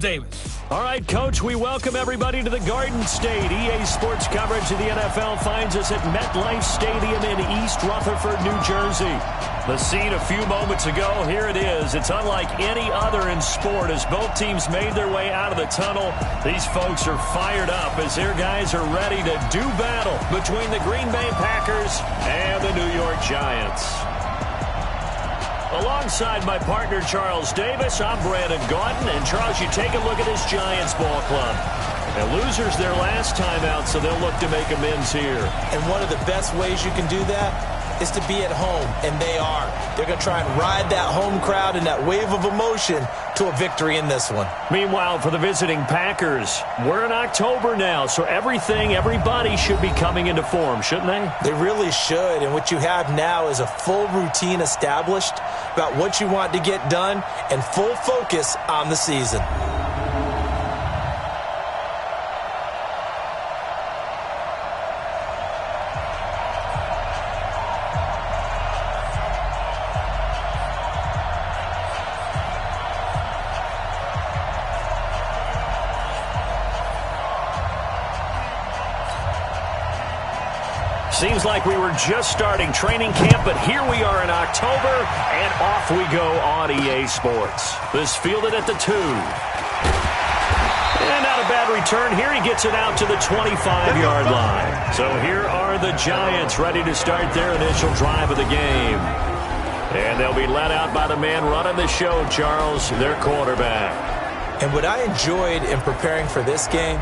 Davis. All right, Coach, we welcome everybody to the Garden State. EA Sports coverage of the NFL finds us at MetLife Stadium in East Rutherford, New Jersey. The scene a few moments ago, here it is. It's unlike any other in sport as both teams made their way out of the tunnel. These folks are fired up as their guys are ready to do battle between the Green Bay Packers and the New York Giants. Alongside my partner, Charles Davis, I'm Brandon Gaudin. And, Charles, you take a look at this Giants ball club. And losers their last time out, so they'll look to make amends here. And one of the best ways you can do that is to be at home, and they are. They're going to try and ride that home crowd and that wave of emotion to a victory in this one. Meanwhile, for the visiting Packers, we're in October now, so everybody should be coming into form, shouldn't they? They really should, and what you have now is a full routine established about what you want to get done and full focus on the season. Seems like we were just starting training camp, but here we are in October, and off we go on EA Sports. This fielded at the 2. And not a bad return here. He gets it out to the 25-yard line. So here are the Giants ready to start their initial drive of the game. And they'll be led out by the man running the show, Charles, their quarterback. And what I enjoyed in preparing for this game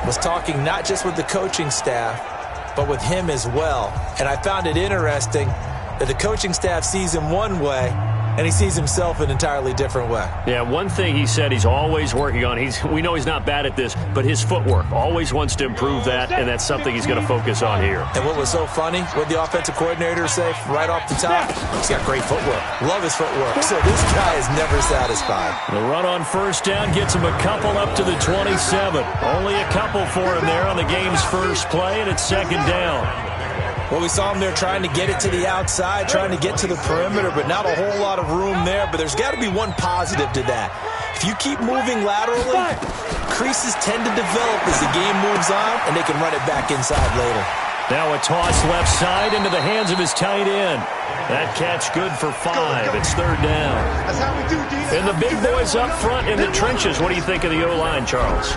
was talking not just with the coaching staff, but with him as well. And I found it interesting that the coaching staff sees him one way, and he sees himself an entirely different way. Yeah, one thing he said he's always working on, we know he's not bad at this, but his footwork, always wants to improve that, and that's something he's going to focus on here. And what was so funny, what the offensive coordinator say right off the top, he's got great footwork. Love his footwork. So this guy is never satisfied. The run on first down gets him a couple up to the 27. Only a couple for him there on the game's first play, and it's second down. Well, we saw him there trying to get it to the outside, trying to get to the perimeter, but not a whole lot of room there. But there's got to be one positive to that. If you keep moving laterally, creases tend to develop as the game moves on, and they can run it back inside later. Now a toss left side into the hands of his tight end. That catch good for 5. It's third down. And the big boys up front in the trenches. What do you think of the O-line, Charles?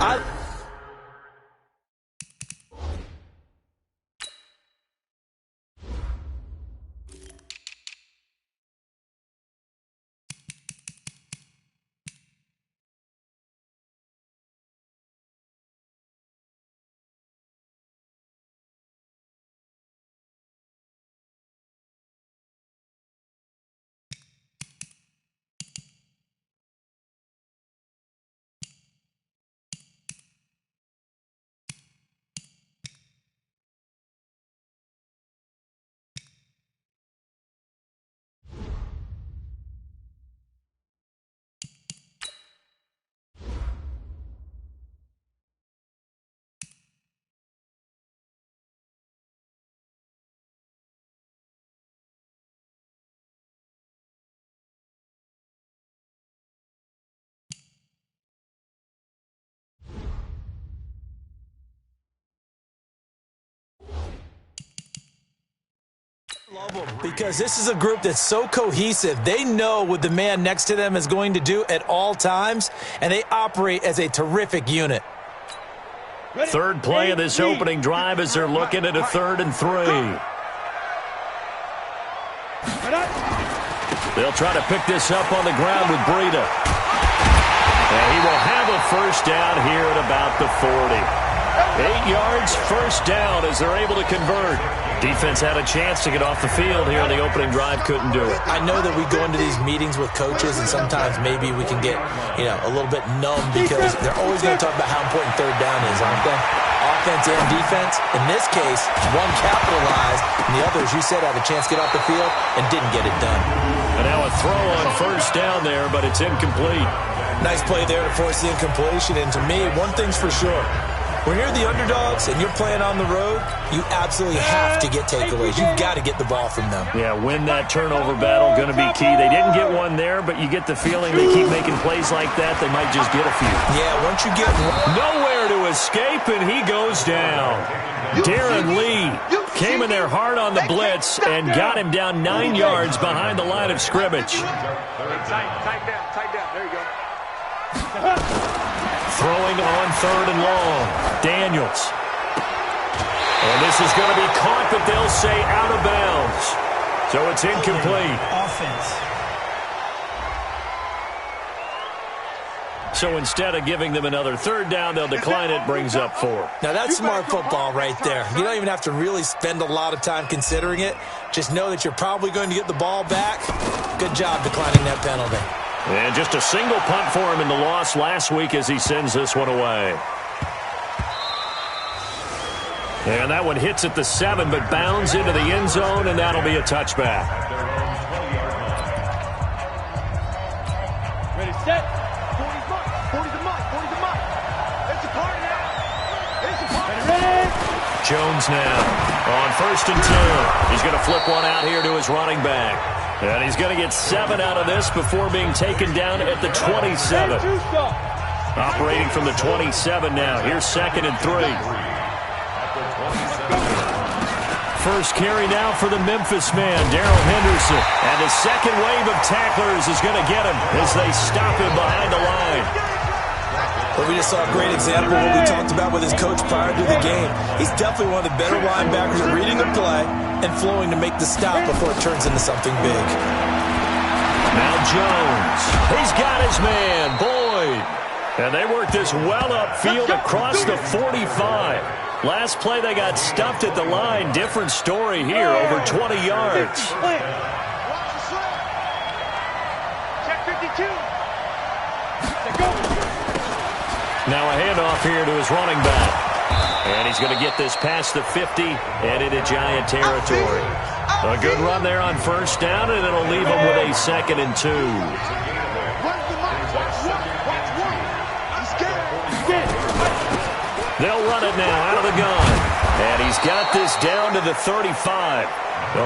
Love them because this is a group that's so cohesive. They know what the man next to them is going to do at all times, and they operate as a terrific unit. Third play of this opening drive as they're looking at a 3rd and 3. They'll try to pick this up on the ground with Breida. And he will have a first down here at about the 40. 8 yards, first down as they're able to convert. Defense had a chance to get off the field here on the opening drive, couldn't do it. I know that we go into these meetings with coaches, and sometimes maybe we can get, a little bit numb because they're always going to talk about how important third down is, aren't they? Offense and defense. In this case, one capitalized, and the other, as you said, had a chance to get off the field and didn't get it done. And now a throw on first down there, but it's incomplete. Nice play there to force the incompletion, and to me, one thing's for sure. When you're the underdogs and you're playing on the road, you absolutely have to get takeaways. You've got to get the ball from them. Yeah, win that turnover battle, going to be key. They didn't get one there, but you get the feeling they keep making plays like that, they might just get a few. Yeah, once you get nowhere to escape, and he goes down. Darren Lee came in there hard on the blitz and got him down 9 yards behind the line of scrimmage. Tight down. There you go. Throwing on 3rd and long. Daniels. And this is going to be caught, but they'll say out of bounds. So it's incomplete. Offense. So instead of giving them another 3rd down, they'll decline it, brings up 4. Now that's smart football right there. You don't even have to really spend a lot of time considering it. Just know that you're probably going to get the ball back. Good job declining that penalty. And just a single punt for him in the loss last week as he sends this one away. And that one hits at the 7, but bounds into the end zone, and that'll be a touchback. Ready, set. 40's mark. 40's a mark. 40's a mark. It's a party now. It's a party. Ready. Jones now on 1st and 2. He's going to flip one out here to his running back. And he's going to get 7 out of this before being taken down at the 27. Operating from the 27 now. Here's 2nd and 3. First carry now for the Memphis man, Darrell Henderson. And the second wave of tacklers is going to get him as they stop him behind the line. But we just saw a great example of what we talked about with his coach prior to the game. He's definitely one of the better linebackers at reading the play and flowing to make the stop before it turns into something big. Now Jones. He's got his man, Boyd. And they work this well upfield across the 45. Last play they got stuffed at the line. Different story here, over 20 yards. Check 52. Now a handoff here to his running back. And he's going to get this past the 50 and into Giant territory. A good run there on 1st down, and it'll leave him with a 2nd and 2. They'll run it now out of the gun. And he's got this down to the 35.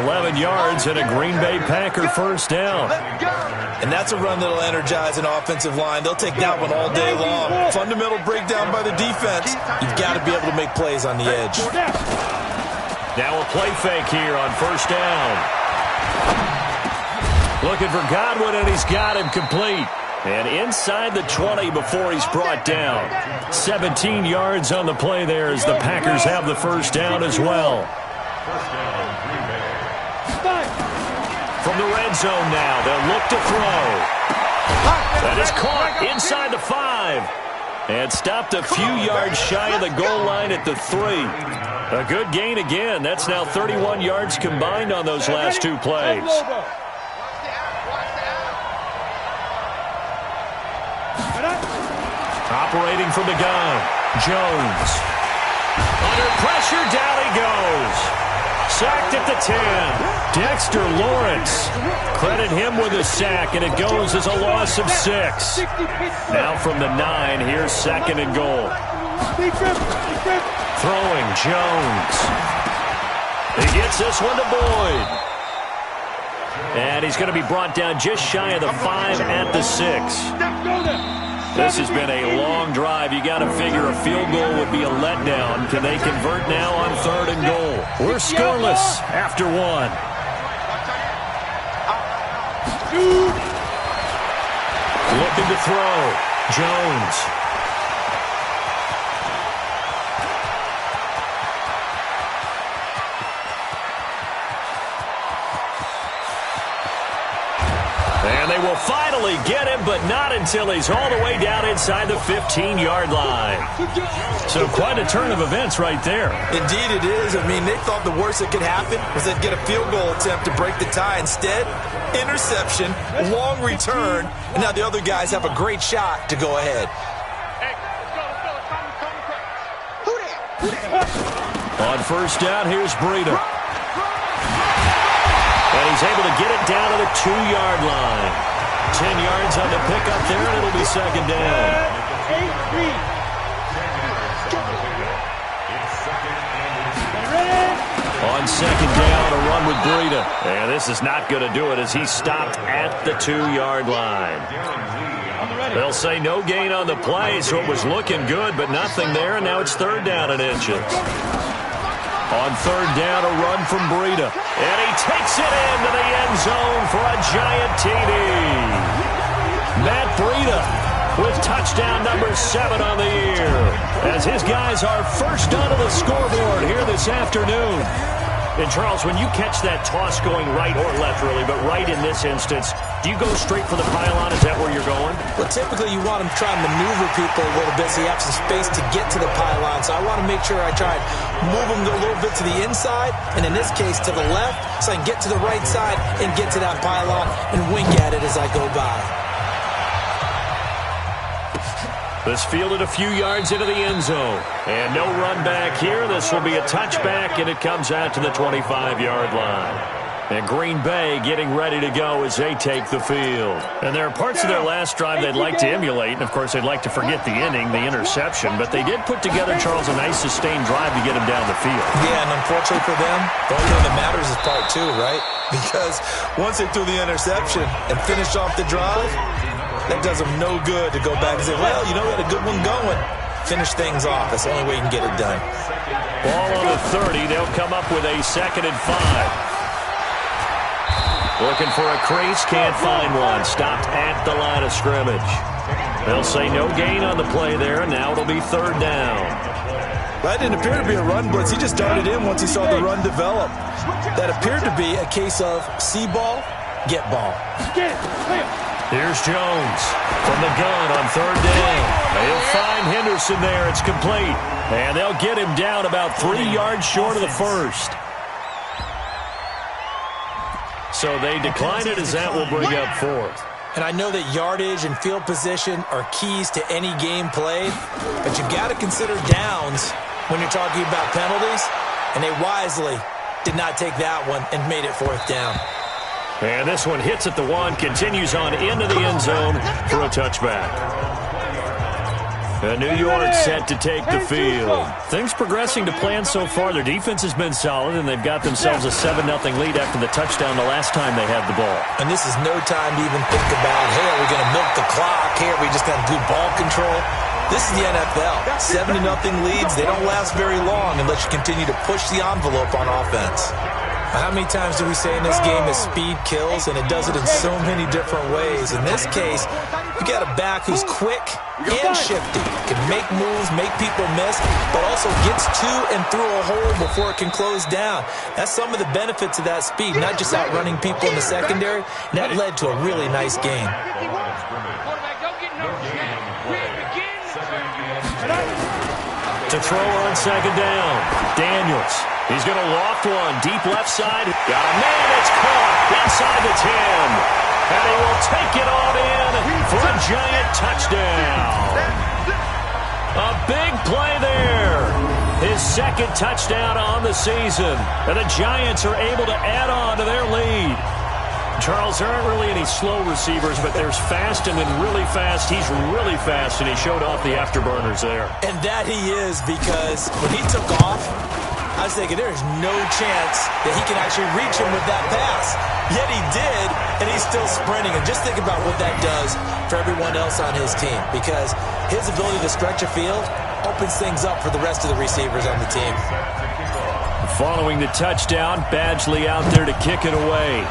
11 yards and a Green Bay Packer 1st down. And that's a run that'll energize an offensive line. They'll take that one all day long. Fundamental breakdown by the defense. You've got to be able to make plays on the edge. Now a play fake here on 1st down. Looking for Godwin, and he's got him complete. And inside the 20 before he's brought down. 17 yards on the play there as the Packers have the 1st down as well. From the red zone now, they'll look to throw. That is caught inside the 5. And stopped a few yards shy of the goal line at the 3. A good gain again. That's now 31 yards combined on those last 2 plays. Operating from the gun, Jones. Under pressure, down he goes. Sacked at the 10. Dexter Lawrence. Credit him with a sack, and it goes as a loss of 6. Now from the 9, here's 2nd and goal. Throwing, Jones. He gets this one to Boyd. And he's going to be brought down just shy of the 5 at the 6. This has been a long drive. You got to figure a field goal would be a letdown. Can they convert now on 3rd and goal? We're scoreless after 1. Looking to throw. Jones. And they will finally get him, but not until he's all the way down inside the 15-yard line. So quite a turn of events right there. Indeed it is. I mean, they thought the worst that could happen was they'd get a field goal attempt to break the tie. Instead, interception, long return, and now the other guys have a great shot to go ahead. On 1st down, here's Breida. And he's able to get it down to the 2-yard line. 10 yards on the pickup there, and it'll be 2nd down. Breida. And this is not going to do it as he stopped at the 2-yard line. They'll say no gain on the play, so it was looking good, but nothing there, and now it's 3rd down and inches. On 3rd down, a run from Breida. And he takes it into the end zone for a giant TD. Matt Breida with touchdown number 7 on the year, as his guys are first onto the scoreboard here this afternoon. And, Charles, when you catch that toss going right or left, really, but right in this instance, do you go straight for the pylon? Is that where you're going? Well, typically you want to try and maneuver people a little bit so you have some space to get to the pylon. So I want to make sure I try and move them a little bit to the inside, and in this case to the left, so I can get to the right side and get to that pylon and wink at it as I go by. This fielded a few yards into the end zone. And no run back here. This will be a touchback, and it comes out to the 25-yard line. And Green Bay getting ready to go as they take the field. And there are parts of their last drive they'd like to emulate. And, of course, they'd like to forget the inning, the interception. But they did put together, Charles, a nice sustained drive to get him down the field. Yeah, and unfortunately for them, the only thing that matters is part 2, right? Because once they threw the interception and finished off the drive, that does them no good to go back and say, well, you know, we had a good one going. Finish things off. That's the only way you can get it done. Ball on the 30. They'll come up with a 2nd and 5. Looking for a crease, can't find one. Stopped at the line of scrimmage. They'll say no gain on the play there, and now it'll be 3rd down. That didn't appear to be a run blitz. He just darted in once he saw the run develop. That appeared to be a case of see ball, get ball. Here's Jones from the gun on 3rd down. They'll find Henderson there. It's complete. And they'll get him down about 3 yards short of the first. So they decline it as that will bring up 4th. And I know that yardage and field position are keys to any game played, but you've got to consider downs when you're talking about penalties, and they wisely did not take that one and made it 4th down. And this one hits at the 1, continues on into the end zone for a touchback. And New York set to take the field. Things progressing to plan so far. Their defense has been solid, and they've got themselves a 7-0 lead after the touchdown the last time they had the ball. And this is no time to even think about, hey, are we going to milk the clock? Hey, are we just going to do ball control? This is the NFL. 7-0 leads, they don't last very long unless you continue to push the envelope on offense. How many times do we say in this game that speed kills, and it does it in so many different ways? In this case, you got a back who's quick and shifty, can make moves, make people miss, but also gets to and through a hole before it can close down. That's some of the benefits of that speed, not just outrunning people in the secondary, and that led to a really nice game. To throw on 2nd down, Daniels. He's going to loft one, deep left side. Got a man, it's caught inside the 10. And he will take it on in for a giant touchdown. A big play there. His 2nd touchdown on the season. And the Giants are able to add on to their lead. Charles, there aren't really any slow receivers, but there's fast and then really fast. He's really fast, and he showed off the afterburners there. And that he is, because when he took off, I was thinking there's no chance that he can actually reach him with that pass. Yet he did, and he's still sprinting. And just think about what that does for everyone else on his team, because his ability to stretch a field opens things up for the rest of the receivers on the team. Following the touchdown, Badgley out there to kick it away.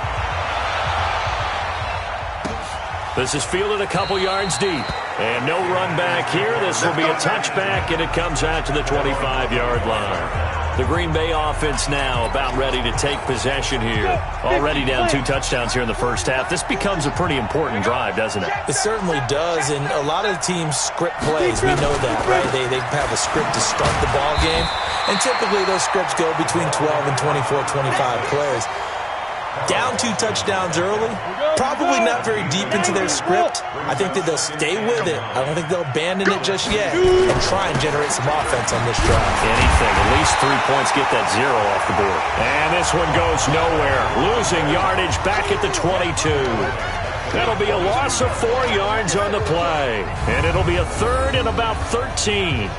This is fielded a couple yards deep. And no run back here. This will be a touchback, and it comes out to the 25-yard line. The Green Bay offense now about ready to take possession here. Already down 2 touchdowns here in the first half. This becomes a pretty important drive, doesn't it? It certainly does, and a lot of the teams script plays. We know that, right? They have a script to start the ball game, and typically those scripts go between 12 and 24, 25 plays. Down 2 touchdowns early, probably not very deep into their script. I think that they'll stay with it. I don't think they'll abandon it just yet and try and generate some offense on this drive. Anything, at least 3 points, get that 0 off the board. And this one goes nowhere. Losing yardage back at the 22. That'll be a loss of 4 yards on the play. And it'll be a 3rd and about 13.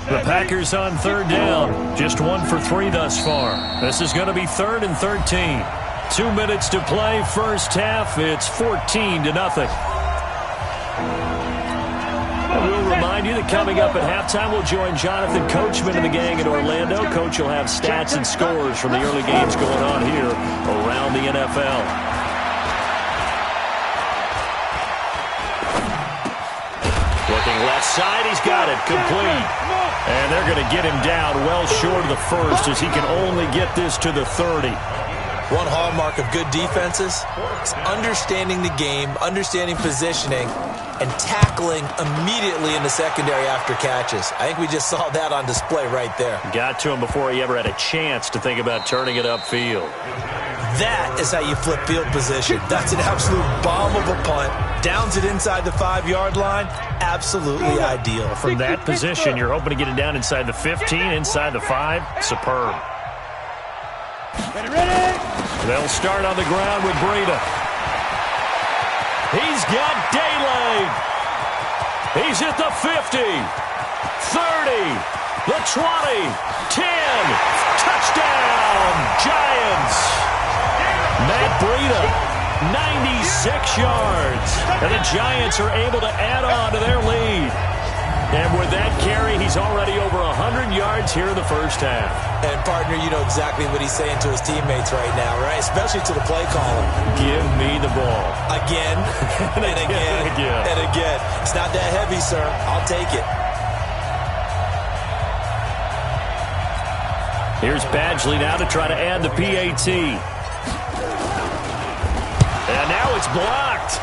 The Packers on third down. Just 1 for 3 thus far. This is going to be 3rd and 13. 2 minutes to play, first half. It's 14-0. We'll remind you that coming up at halftime, we'll join Jonathan Coachman and the gang in Orlando. Coach will have stats and scores from the early games going on here around the NFL. Looking left side, he's got it, complete. And they're going to get him down well short of the first as he can only get this to the 30. One hallmark of good defenses is understanding the game, understanding positioning, and tackling immediately in the secondary after catches. I think we just saw that on display right there. Got to him before he ever had a chance to think about turning it upfield. That is how you flip field position. That's an absolute bomb of a punt. Downs it inside the 5-yard line. Absolutely ideal. From that position, you're hoping to get it down inside the 15, inside the 5. Superb. Ready? They'll start on the ground with Breida. He's got daylight. He's at the 50, 30, the 20, 10. Touchdown, Giants. Matt Breida, 96 yards. And the Giants are able to add on to their lead. And with that carry, he's already over 100 yards here in the first half. And, partner, you know exactly what he's saying to his teammates right now, right? Especially to the play caller. Give me the ball. Again, and again, and again. It's not that heavy, sir. I'll take it. Here's Badgley now to try to add the PAT. And now it's blocked.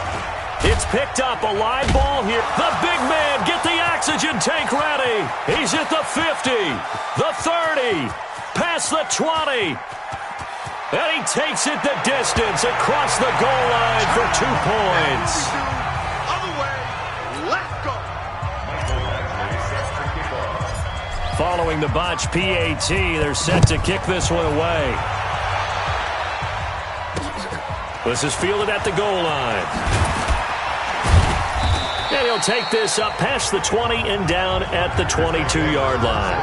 It's picked up, a live ball here. The big man, get the oxygen tank ready. He's at the 50, the 30, past the 20. And he takes it the distance across the goal line for 2 points. Other way, let's go. Following the botch PAT, they're set to kick this one away. This is fielded at the goal line. And he'll take this up past the 20 and down at the 22-yard line.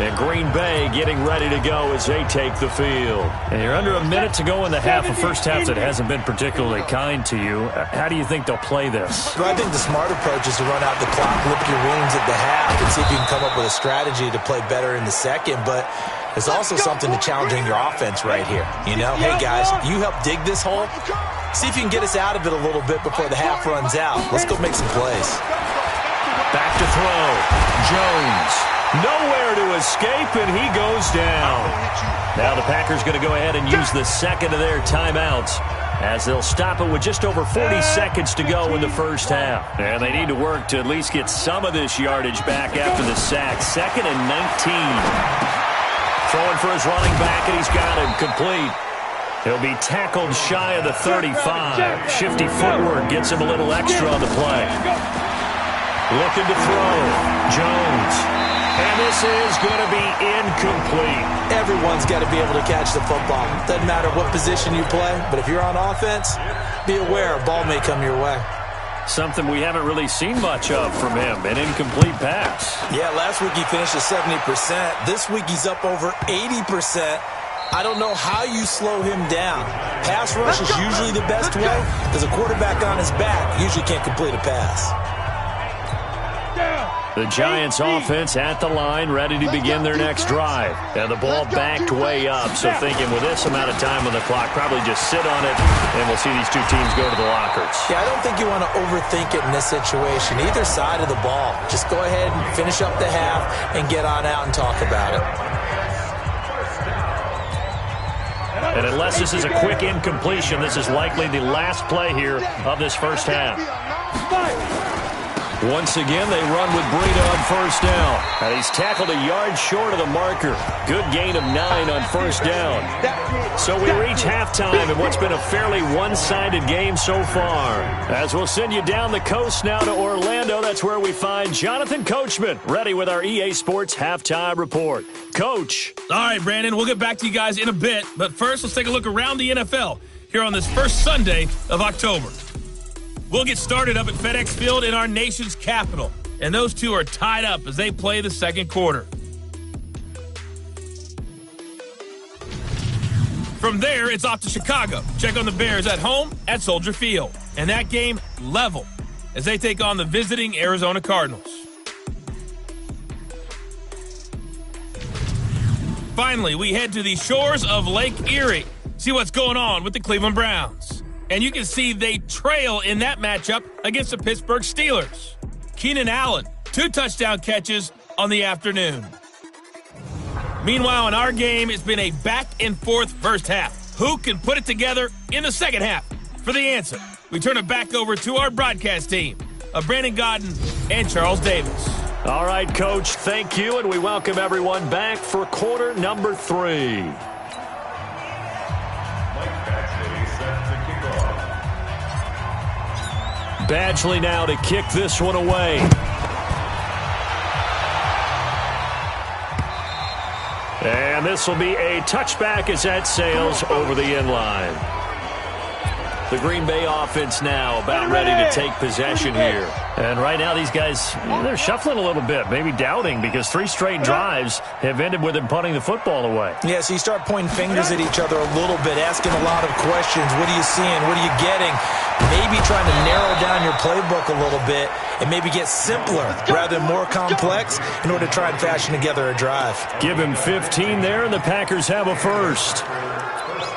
And Green Bay getting ready to go as they take the field. And you're under a minute to go in the half, a first half that hasn't been particularly kind to you. How do you think they'll play this? Well, I think the smart approach is to run out the clock, lick your wounds at the half, and see if you can come up with a strategy to play better in the second. But there's also something to challenging your offense right here. You know, hey, guys, you help dig this hole. See if you can get us out of it a little bit before the half runs out. Let's go make some plays. Back to throw. Jones. Nowhere to escape, and he goes down. Now the Packers going to go ahead and use the second of their timeouts as they'll stop it with just over 40 seconds to go in the first half. And they need to work to at least get some of this yardage back after the sack. 2nd and 19. Throwing for his running back, and he's got him complete. He'll be tackled shy of the 35. Shifty footwork gets him a little extra on the play. Looking to throw. Jones. And this is going to be incomplete. Everyone's got to be able to catch the football. Doesn't matter what position you play, but if you're on offense, be aware a ball may come your way. Something we haven't really seen much of from him, an incomplete pass. Yeah, last week he finished at 70%. This week he's up over 80%. I don't know how you slow him down. Pass rush is usually the best way because a quarterback on his back usually can't complete a pass. The Giants offense at the line, ready to begin their next drive. And the ball backed way up, so thinking with this amount of time on the clock, probably just sit on it, and we'll see these two teams go to the lockers. Yeah, I don't think you want to overthink it in this situation. Either side of the ball. Just go ahead and finish up the half and get on out and talk about it. And unless this is a quick incompletion, this is likely the last play here of this first half. Once again, they run with Breida on first down. And he's tackled a yard short of the marker. Good gain of 9 on first down. So we reach halftime in what's been a fairly one-sided game so far. As we'll send you down the coast now to Orlando, that's where we find Jonathan Coachman, ready with our EA Sports Halftime Report. Coach. All right, Brandon, we'll get back to you guys in a bit. But first, let's take a look around the NFL here on this first Sunday of October. We'll get started up at FedEx Field in our nation's capital. And those two are tied up as they play the second quarter. From there, it's off to Chicago. Check on the Bears at home at Soldier Field. And that game, level, as they take on the visiting Arizona Cardinals. Finally, we head to the shores of Lake Erie. See what's going on with the Cleveland Browns. And you can see they trail in that matchup against the Pittsburgh Steelers. Keenan Allen, 2 touchdown catches on the afternoon. Meanwhile, in our game, it's been a back-and-forth first half. Who can put it together in the second half? For the answer, we turn it back over to our broadcast team of Brandon Godden and Charles Davis. All right, Coach, thank you, and we welcome everyone back for quarter number 3. Badgley now to kick this one away. And this will be a touchback as that sails over the end line. The Green Bay offense now about ready to take possession here. And right now these guys, they're shuffling a little bit, maybe doubting, because 3 straight drives have ended with them punting the football away. Yeah, so you start pointing fingers at each other a little bit, asking a lot of questions. What are you seeing? What are you getting? Maybe trying to narrow down your playbook a little bit and maybe get simpler rather than more complex in order to try and fashion together a drive. Give him 15 there, and the Packers have a first.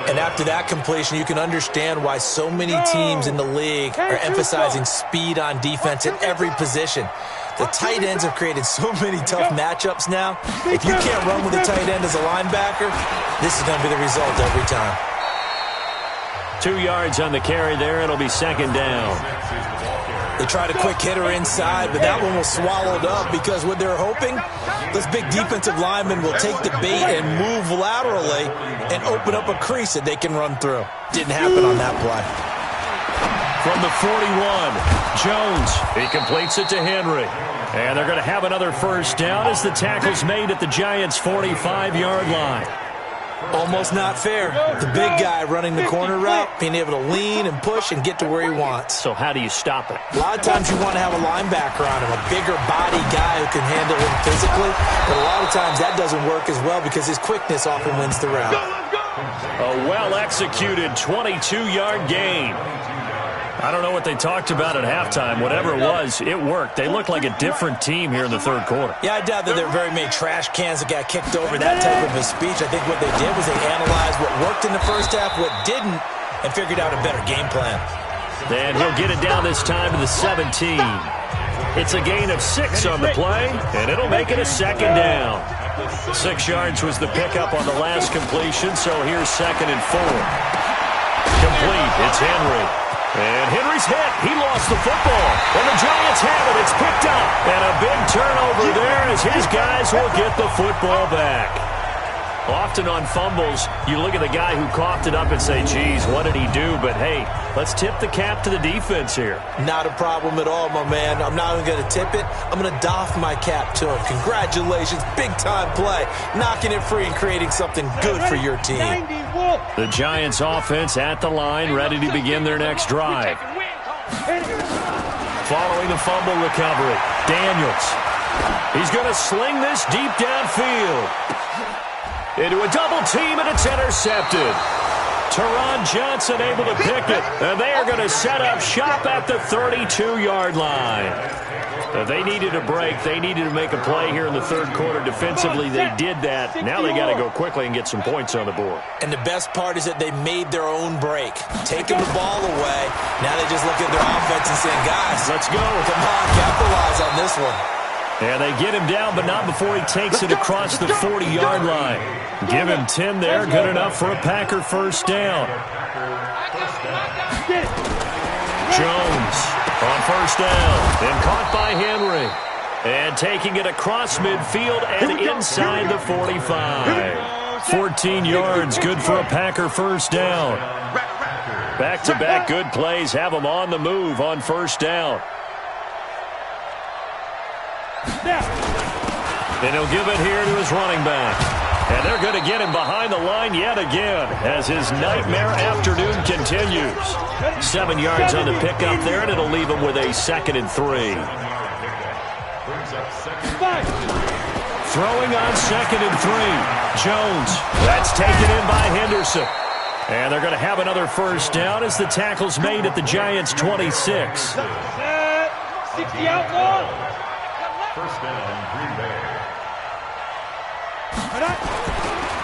And after that completion, you can understand why so many teams in the league are emphasizing speed on defense at every position. The tight ends have created so many tough matchups now. If you can't run with a tight end as a linebacker, this is going to be the result every time. 2 yards on the carry there. It'll be second down. They tried a quick hitter inside, but that one was swallowed up because what they're hoping, those big defensive linemen will take the bait and move laterally and open up a crease that they can run through. Didn't happen on that play. From the 41, Jones. He completes it to Henry. And they're going to have another first down as the tackle's made at the Giants' 45-yard line. Almost not fair. The big guy running the corner route, being able to lean and push and get to where he wants. So how do you stop it? A lot of times you want to have a linebacker on him, a bigger body guy who can handle him physically. But a lot of times that doesn't work as well because his quickness often wins the route. A well-executed 22-yard gain. I don't know what they talked about at halftime. Whatever it was, it worked. They look like a different team here in the third quarter. Yeah, I doubt that there were very many trash cans that got kicked over, that type of a speech. I think what they did was they analyzed what worked in the first half, what didn't, and figured out a better game plan. And he'll get it down this time to the 17. It's a gain of 6 on the play, and it'll make it a second down. 6 yards was the pickup on the last completion, so here's 2nd and 4. Complete. It's Henry. And Henry's hit. He lost the football. And the Giants have it. It's picked up. And a big turnover there as his guys will get the football back. Often on fumbles, you look at the guy who coughed it up and say, geez, what did he do? But, hey, let's tip the cap to the defense here. Not a problem at all, my man. I'm not even going to tip it. I'm going to doff my cap to him. Congratulations. Big-time play. Knocking it free and creating something good for your team. The Giants offense at the line, ready to begin their next drive. Following the fumble recovery, Daniels. He's going to sling this deep downfield. Into a double team, and it's intercepted. Teron Johnson able to pick it, and they are going to set up shop at the 32-yard line. They needed a break. They needed to make a play here in the third quarter. Defensively, they did that. Now they got to go quickly and get some points on the board. And the best part is that they made their own break. Taking the ball away. Now they just look at their offense and saying, guys, let's go. Come on, capitalize on this one. And they get him down, but not before he takes it across the 40-yard line. Give him 10 there. Good enough for a Packer first down. Jones on first down. Then caught by Henry. And taking it across midfield and inside the 45. 14 yards. Good for a Packer first down. Back-to-back good plays have them on the move on first down. And he'll give it here to his running back. And they're going to get him behind the line yet again as his nightmare afternoon continues. 7 yards on the pickup there, and it'll leave him with a 2nd and 3. Throwing on 2nd and 3. Jones. That's taken in by Henderson. And they're going to have another first down as the tackle's made at the Giants' 26. 60 out long. First down, Green Bay.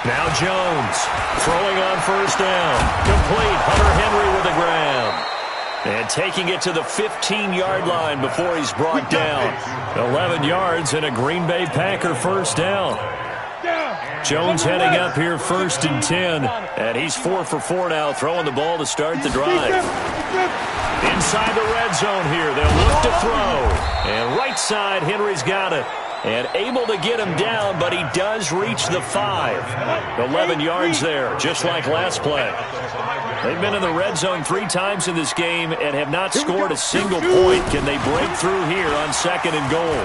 Now Jones throwing on first down. Complete. Hunter Henry with the grab. And taking it to the 15-yard line before he's brought down. 11 yards and a Green Bay Packer first down. Jones heading up here 1st and 10. And he's 4 for 4 now, throwing the ball to start the drive. Inside the red zone here. They'll look to throw. And right side, Henry's got it. And able to get him down, but he does reach the 5. 11 yards there, just like last play. They've been in the red zone 3 times in this game and have not scored a single point. Can they break through here on 2nd and goal?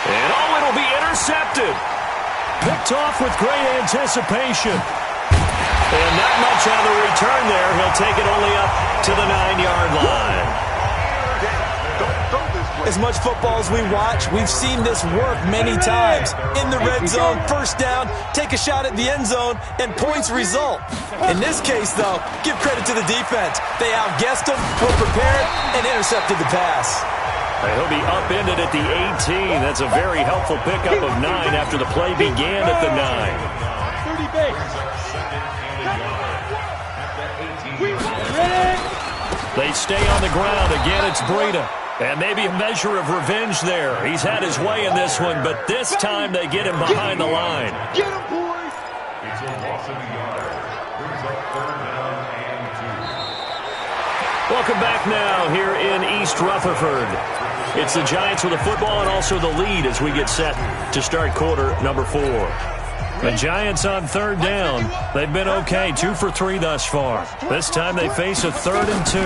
And it'll be intercepted. Picked off with great anticipation. And not much on the return there. He'll take it only up to the 9-yard line. As much football as we watch, we've seen this work many times. In the red zone, first down, take a shot at the end zone, and points result. In this case, though, give credit to the defense. They outguessed them, were prepared, and intercepted the pass. He'll be upended at the 18. That's a very helpful pickup of 9 after the play began at the 9. 30 base. They stay on the ground. Again, it's Breida. And maybe a measure of revenge there. He's had his way in this one, but this time they get him behind the line. Get him, boys! It's a loss of a yard. Brings up 3rd down and 2. Welcome back now here in East Rutherford. It's the Giants with the football and also the lead as we get set to start quarter number 4. The Giants on 3rd down. They've been okay, 2 for 3 thus far. This time they face a 3rd and 2.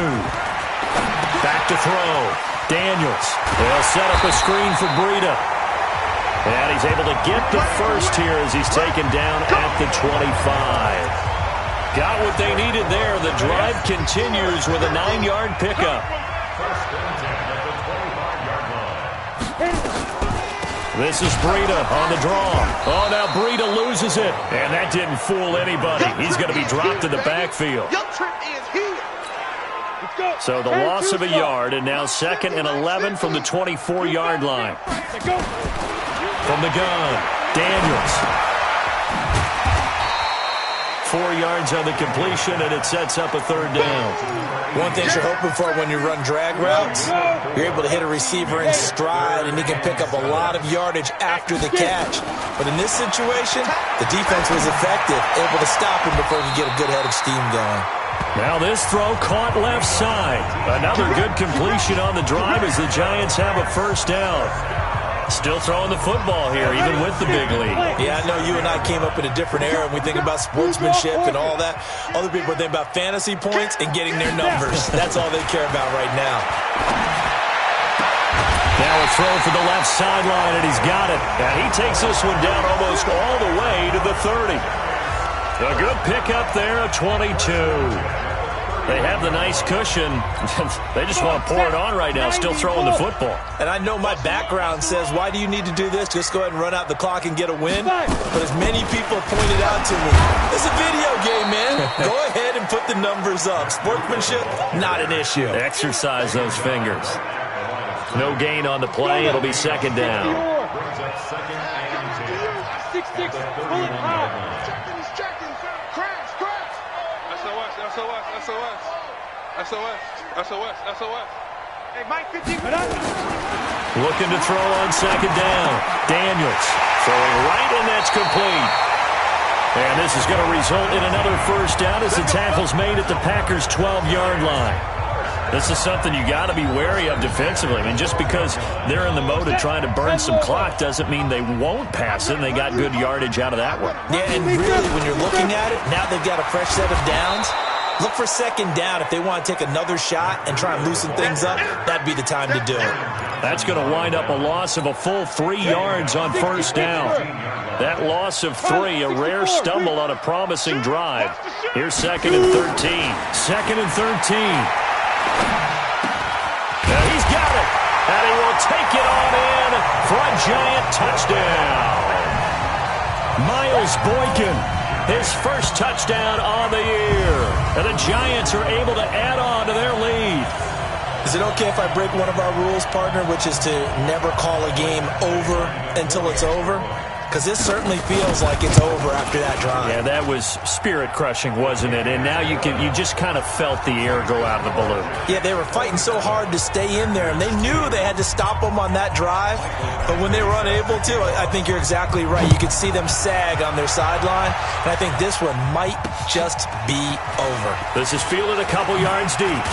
Back to throw. Daniels. They'll set up a screen for Breida. And he's able to get the first here as he's taken down at the 25. Got what they needed there. The drive continues with a 9-yard pickup. First and 10 at the 25-yard line. This is Breida on the draw. Oh, now Breida loses it. And that didn't fool anybody. He's going to be dropped in the backfield. So the loss of a yard, and now 2nd and 11 from the 24-yard line. From the gun, Daniels. 4 yards on the completion, and it sets up a 3rd down. One thing you're hoping for when you run drag routes, you're able to hit a receiver in stride, and he can pick up a lot of yardage after the catch. But in this situation, the defense was effective, able to stop him before he could get a good head of steam going. Now this throw caught left side. Another good completion on the drive as the Giants have a first down. Still throwing the football here, even with the big lead. Yeah, I know you and I came up in a different era, and we think about sportsmanship and all that. Other people think about fantasy points and getting their numbers. That's all they care about right now. Now a throw for the left sideline, and he's got it. And he takes this one down almost all the way to the 30. A good pickup there, a 22. They have the nice cushion. They just want to pour it on right now, still throwing the football. And I know my background says, why do you need to do this? Just go ahead and run out the clock and get a win. But as many people pointed out to me, it's a video game, man. Go ahead and put the numbers up. Sportsmanship, not an issue. Exercise those fingers. No gain on the play. It'll be 2nd down. Brings up 2nd and 10. 6-6, pull it out. SOS. Hey, Mike, 15. Looking to throw on 2nd down. Daniels throwing right, and that's complete. And this is going to result in another first down as the tackle's made at the Packers' 12-yard line. This is something you got to be wary of defensively. I mean, just because they're in the mode of trying to burn some clock doesn't mean they won't pass it, and they got good yardage out of that one. Yeah, and really, when you're looking at it, now they've got a fresh set of downs. Look for second down. If they want to take another shot and try and loosen things up, that'd be the time to do it. That's going to wind up a loss of a full 3 yards on first down. That loss of 3, a rare stumble on a promising drive. Here's 2nd and 13. 2nd and 13. Now he's got it. And he will take it on in for a Giant touchdown. Miles Boykin, his first touchdown on the year. And the Giants are able to add on to their lead. Is it okay if I break one of our rules, partner, which is to never call a game over until it's over? Because this certainly feels like it's over after that drive. Yeah, that was spirit-crushing, wasn't it? And now you just kind of felt the air go out of the balloon. Yeah, they were fighting so hard to stay in there, and they knew they had to stop them on that drive. But when they were unable to, I think you're exactly right. You could see them sag on their sideline, and I think this one might just be over. This is fielded a couple yards deep.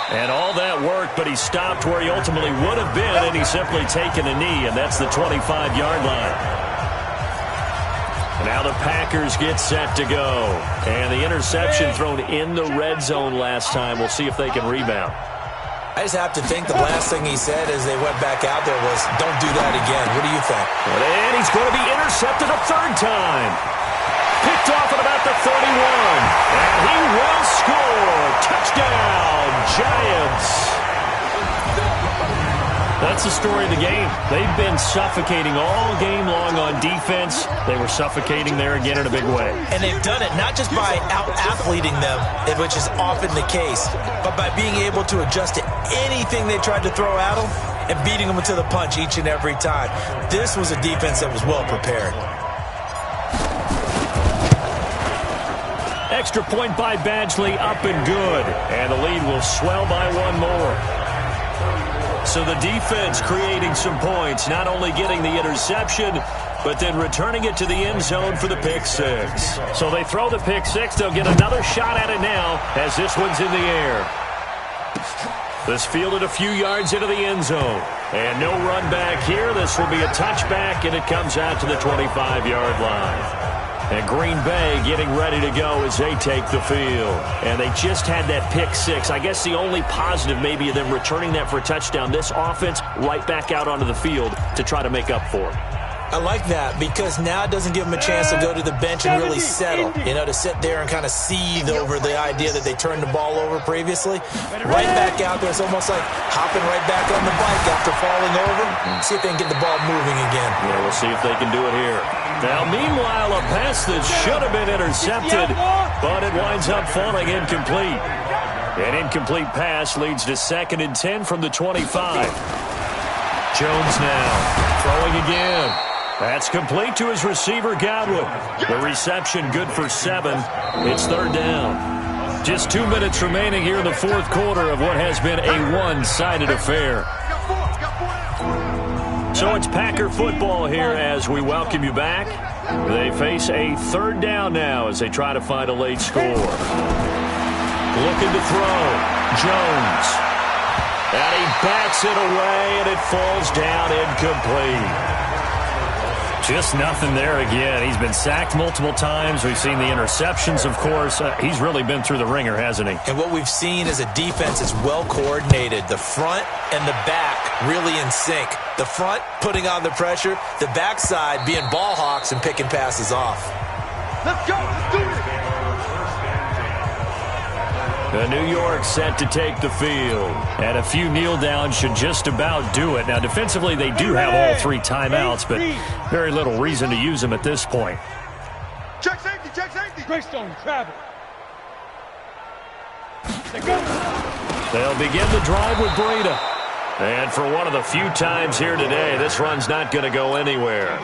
And all that work, but he stopped where he ultimately would have been, and he's simply taken a knee, and that's the 25-yard line. Now the Packers get set to go. And the interception thrown in the red zone last time. We'll see if they can rebound. I just have to think the last thing he said as they went back out there was, don't do that again. What do you think? And he's going to be intercepted a third time. Picked off at about the 31. And he will score. Touchdown, Giants. That's the story of the game. They've been suffocating all game long on defense. They were suffocating there again in a big way. And they've done it not just by out-athleting them, which is often the case, but by being able to adjust to anything they tried to throw at them and beating them to the punch each and every time. This was a defense that was well prepared. Extra point by Badgley, up and good. And the lead will swell by one more. So the defense creating some points, not only getting the interception, but then returning it to the end zone for the pick six. So they throw the pick six. They'll get another shot at it now as this one's in the air. This fielded a few yards into the end zone. And no run back here. This will be a touchback, and it comes out to the 25-yard line. And Green Bay getting ready to go as they take the field. And they just had that pick six. I guess the only positive maybe of them returning that for a touchdown. This offense right back out onto the field to try to make up for it. I like that because now it doesn't give them a chance to go to the bench and really settle, to sit there and kind of seethe over the idea that they turned the ball over previously. Right back out there, it's almost like hopping right back on the bike after falling over. See if they can get the ball moving again. Yeah, we'll see if they can do it here. Now, meanwhile, a pass that should have been intercepted, but it winds up falling incomplete. An incomplete pass leads to 2nd and 10 from the 25. Jones now throwing again. That's complete to his receiver, Godwin. The reception good for 7. It's 3rd down. Just 2 minutes remaining here in the 4th quarter of what has been a one-sided affair. So it's Packer football here as we welcome you back. They face a 3rd down now as they try to find a late score. Looking to throw. Jones. And he bats it away, and it falls down incomplete. Just nothing there again. He's been sacked multiple times. We've seen the interceptions, of course. He's really been through the ringer, hasn't he? And what we've seen is a defense that's well coordinated. The front and the back really in sync. The front putting on the pressure. The backside being ball hawks and picking passes off. Let's go. Let's do it. New York set to take the field. And a few kneel downs should just about do it. Now, defensively, they do have all 3 timeouts, but very little reason to use them at this point. Check safety. Check safety. Greystone, travel. They go. They'll begin the drive with Breida. And for one of the few times here today, this run's not going to go anywhere.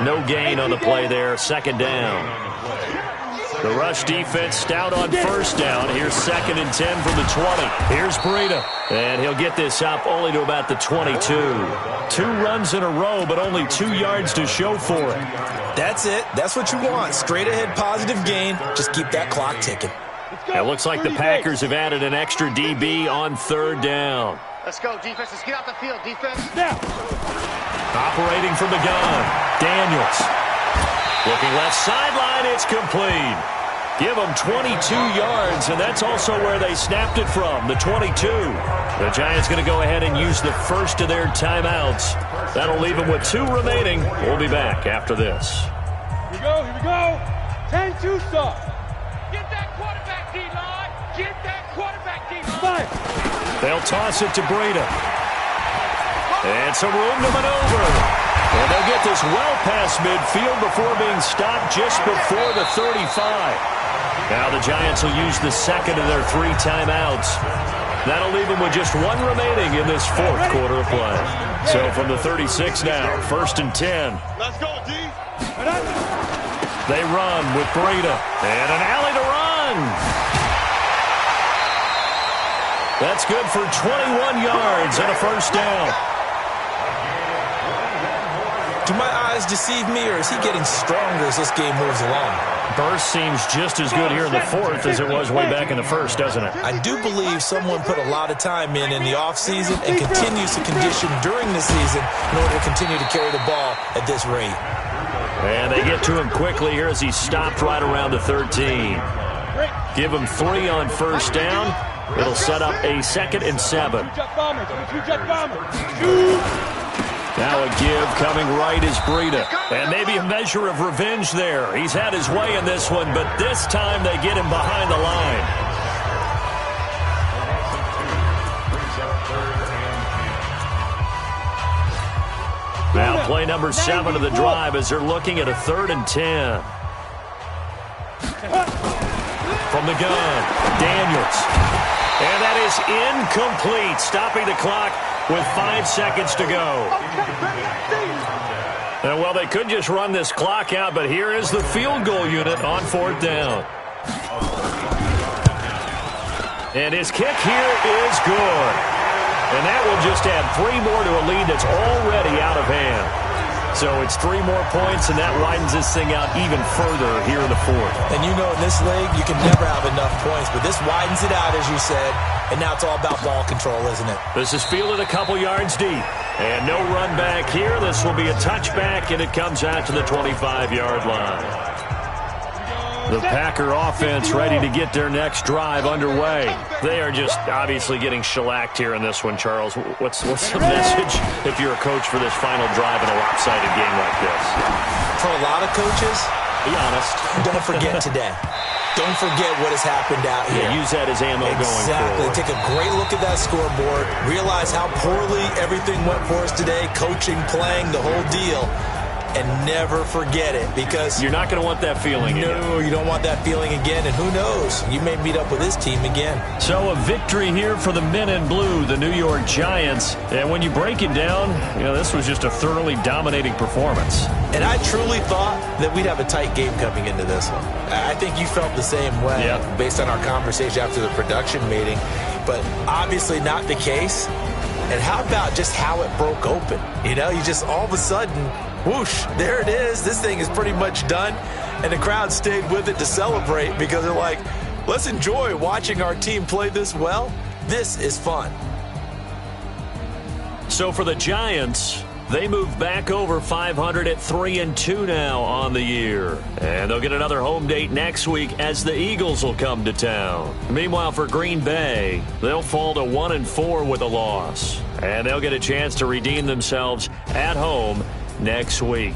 No gain on the play there. 2nd down. The rush defense stout on 1st down. Here's 2nd and 10 from the 20. Here's Breida. And he'll get this up only to about the 22. 2 runs in a row, but only 2 yards to show for it. That's it. That's what you want. Straight ahead positive gain. Just keep that clock ticking. It looks like the Packers have added an extra DB on 3rd down. Let's go, defense. Let's get out the field, defense. Now. Operating from the gun, Daniels. Looking left sideline, it's complete. Give them 22 yards, and that's also where they snapped it from, the 22. The Giants going to go ahead and use the first of their timeouts. That'll leave them with 2 remaining. We'll be back after this. Here we go. 10-2 stop. Get that quarterback, D-line. Get that quarterback, D-line. They'll toss it to Breida. And some room to maneuver. And they'll get this well past midfield before being stopped just before the 35. Now the Giants will use the second of their 3 timeouts. That'll leave them with just 1 remaining in this 4th quarter of play. So from the 36 now, 1st and 10. Let's go, D. They run with Breida. And an alley to run. That's good for 21 yards and a first down. Do my eyes deceive me, or is he getting stronger as this game moves along? Burst seems just as good here in the 4th as it was way back in the 1st, doesn't it? I do believe someone put a lot of time in the offseason and continues to condition during the season in order to continue to carry the ball at this rate. And they get to him quickly here as he's stopped right around the 13. Give him 3 on first down. It'll set up a 2nd and 7. Now a give coming right is Breida. And maybe a measure of revenge there. He's had his way in this one, but this time they get him behind the line. Now play number 7 of the drive as they're looking at a 3rd and 10. From the gun, Daniels. And that is incomplete, stopping the clock with 5 seconds to go. And well, they could just run this clock out, but here is the field goal unit on 4th down. And his kick here is good. And that will just add 3 more to a lead that's already out of hand. So it's 3 more points, and that widens this thing out even further here in the 4th. And you know in this league, you can never have enough points, but this widens it out, as you said, and now it's all about ball control, isn't it? This is fielded a couple yards deep. And no run back here. This will be a touchback, and it comes out to the 25-yard line. The Packer offense ready to get their next drive underway. They are just obviously getting shellacked here in this one, Charles. What's the message if you're a coach for this final drive in a lopsided game like this? For a lot of coaches, be honest. Don't forget today. Don't forget what has happened out here. Yeah, use that as ammo going forward. Exactly. Take a great look at that scoreboard. Realize how poorly everything went for us today. Coaching, playing, the whole deal. And never forget it, because you're not going to want that feeling again. No, you don't want that feeling again, and who knows? You may meet up with this team again. So a victory here for the men in blue, the New York Giants. And when you break it down, this was just a thoroughly dominating performance. And I truly thought that we'd have a tight game coming into this one. I think you felt the same way based on our conversation after the production meeting, but obviously not the case. And how about just how it broke open? You just all of a sudden, whoosh, there it is. This thing is pretty much done. And the crowd stayed with it to celebrate because they're like, let's enjoy watching our team play this well. This is fun. So for the Giants, they move back over 500 at 3-2 now on the year. And they'll get another home date next week as the Eagles will come to town. Meanwhile, for Green Bay, they'll fall to 1-4 with a loss. And they'll get a chance to redeem themselves at home next week.